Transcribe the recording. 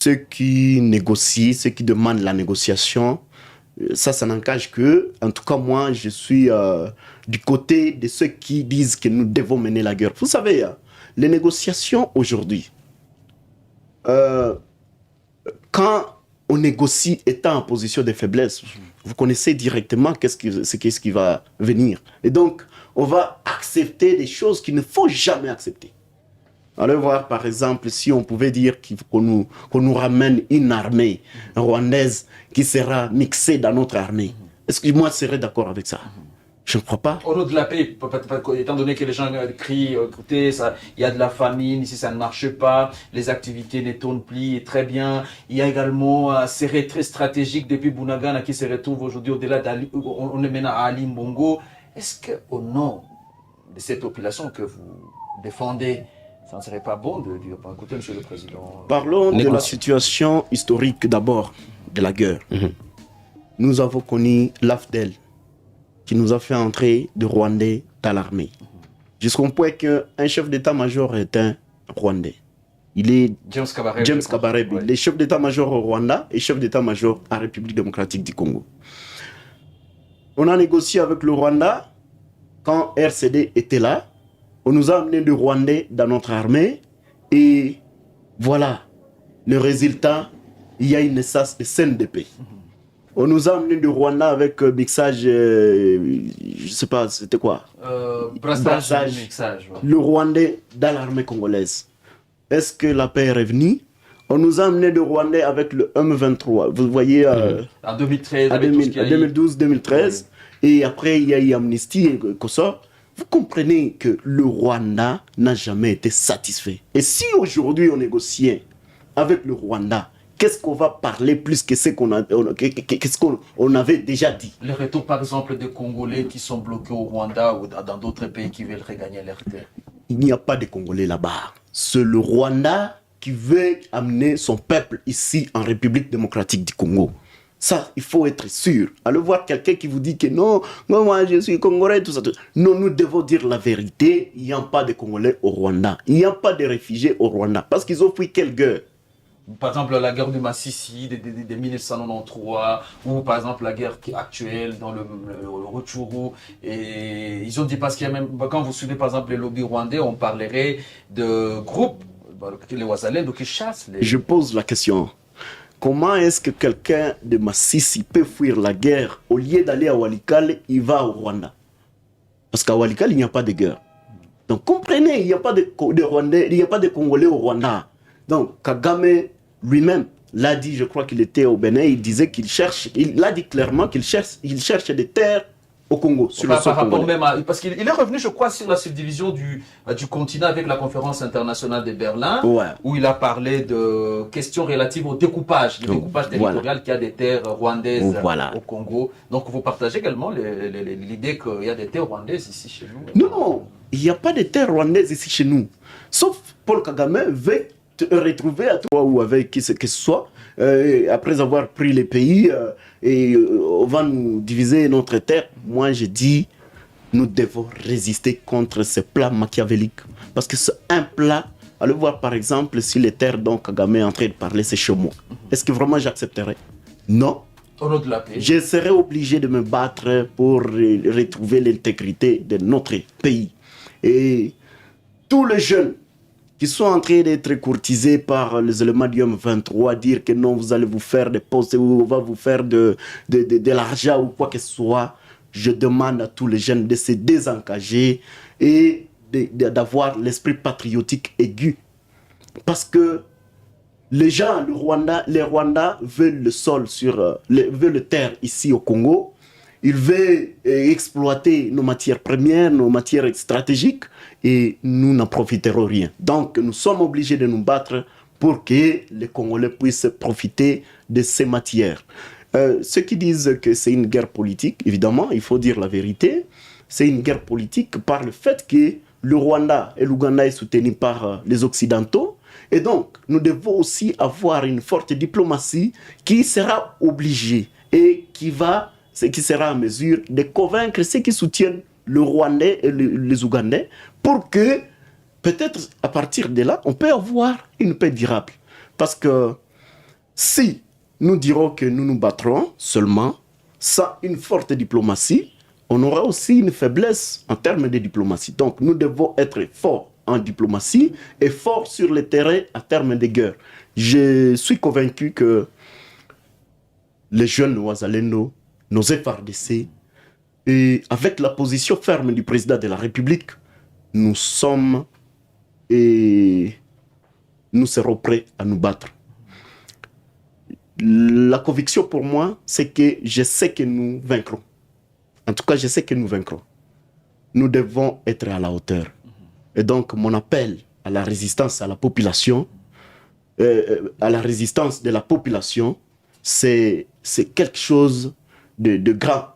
ceux qui négocient, ceux qui demandent la négociation, ça n'engage que, en tout cas moi, je suis du côté de ceux qui disent que nous devons mener la guerre. Vous savez, les négociations aujourd'hui, quand on négocie étant en position de faiblesse, vous connaissez directement qu'est-ce qui va venir. Et donc, on va accepter des choses qu'il ne faut jamais accepter. Allez voir, par exemple, si on pouvait dire qu'on nous ramène une armée rwandaise qui sera mixée dans notre armée. Est-ce que moi, je serais d'accord avec ça? Je ne crois pas. Au nom de la paix, étant donné que les gens crient, écoutez, il y a de la famine, ici ça ne marche pas, les activités ne tournent plus, et très bien. Il y a également ces retraits stratégiques depuis Bunagana qui se retrouvent aujourd'hui au-delà d'Ali, on est maintenant à Ali Mbongo. Est-ce qu'au nom de cette population que vous défendez, ça ne serait pas bon de dire, écoutez, Monsieur le Président. Parlons de la situation historique d'abord de la guerre. Nous avons connu l'AFDEL qui nous a fait entrer de Rwandais dans l'armée. Jusqu'au point qu'un chef d'état-major est un Rwandais. Il est James Kabarebe. Ouais. Il est chef d'état-major au Rwanda et chef d'état-major en République démocratique du Congo. On a négocié avec le Rwanda quand RCD était là. On nous a amené des Rwandais dans notre armée et voilà, le résultat, il y a une naissance de CNDP. On nous a amené du Rwanda avec mixage, je sais pas, c'était quoi? Brassage. Mixage, ouais. Le Rwandais dans l'armée congolaise. Est-ce que la paix est revenue? On nous a amené du Rwandais avec le M23. Vous voyez, en 2013, 2012-2013. Et après, il y a eu Amnesty et Kosovo. Vous comprenez que le Rwanda n'a jamais été satisfait. Et si aujourd'hui on négociait avec le Rwanda, qu'est-ce qu'on va parler plus que ce qu'on avait déjà dit? Le retour par exemple des Congolais qui sont bloqués au Rwanda ou dans d'autres pays qui veulent regagner leur terre. Il n'y a pas de Congolais là-bas. C'est le Rwanda qui veut amener son peuple ici en République démocratique du Congo. Ça, il faut être sûr. Allez voir quelqu'un qui vous dit que non, moi je suis Congolais, tout ça. Non, nous devons dire la vérité. Il n'y a pas de Congolais au Rwanda. Il n'y a pas de réfugiés au Rwanda. Parce qu'ils ont fui quelle guerre? Par exemple, la guerre du Massissi de 1993, ou par exemple la guerre actuelle dans le Rutshuru. Et ils ont dit, parce qu'il y a même, quand vous suivez par exemple les lobbies rwandais, on parlerait de groupes, les Wazalendo qui chassent les... Je pose la question. Comment est-ce que quelqu'un de Massissi peut fuir la guerre? Au lieu d'aller à Walikale, il va au Rwanda. Parce qu'à Walikale, il n'y a pas de guerre. Donc comprenez, il n'y a pas de Rwandais, il n'y a pas de Congolais au Rwanda. Donc Kagame lui-même l'a dit, je crois qu'il était au Bénin, il disait qu'il cherche, il a dit clairement qu'il cherche des terres au Congo, sur le sol congolais. Même parce qu'il est revenu, je crois, sur la subdivision du continent avec la conférence internationale de Berlin, où il a parlé de questions relatives au découpage, territorial qu'il y a des terres rwandaises au Congo. Donc vous partagez également l'idée qu'il y a des terres rwandaises ici chez nous? Non, il n'y a pas de terres rwandaises ici chez nous. Sauf Paul Kagame veut te retrouver à toi ou avec qui que ce soit, après avoir pris les pays et on va nous diviser notre terre. Moi je dis, nous devons résister contre ce plan machiavélique. Parce que c'est un plat, allez voir par exemple si les terres dont Kagame est en train de parler, c'est chez moi. Est-ce que vraiment j'accepterais? Non. Au nom de la paix. Je serais obligé de me battre pour retrouver l'intégrité de notre pays. Et tous les jeunes qui sont en train d'être courtisés par les éléments du M23, dire que non, vous allez vous faire des postes, ou on va vous faire de l'argent ou quoi que ce soit, je demande à tous les jeunes de se désengager et d'avoir l'esprit patriotique aigu. Parce que les gens, les Rwandais veulent le sol veulent le terre ici au Congo. Ils veulent exploiter nos matières premières, nos matières stratégiques, et nous n'en profiterons rien. Donc, nous sommes obligés de nous battre pour que les Congolais puissent profiter de ces matières. Ceux qui disent que c'est une guerre politique, évidemment, il faut dire la vérité, c'est une guerre politique par le fait que le Rwanda et l'Ouganda est soutenu par les Occidentaux. Et donc, nous devons aussi avoir une forte diplomatie qui sera obligée et qui sera en mesure de convaincre ceux qui soutiennent le Rwandais et les Ougandais pour que, peut-être à partir de là, on peut avoir une paix durable. Parce que Si nous dirons que nous nous battrons seulement sans une forte diplomatie, on aura aussi une faiblesse en termes de diplomatie. Donc nous devons être forts en diplomatie et forts sur le terrain en termes de guerre. Je suis convaincu que les jeunes Ouazalendo, nos FRDC, et avec la position ferme du président de la République, nous sommes et nous serons prêts à nous battre. La conviction pour moi, c'est que je sais que nous vaincrons. En tout cas, je sais que nous vaincrons. Nous devons être à la hauteur. Et donc, mon appel à la résistance à la population, à la résistance de la population, c'est quelque chose de grand.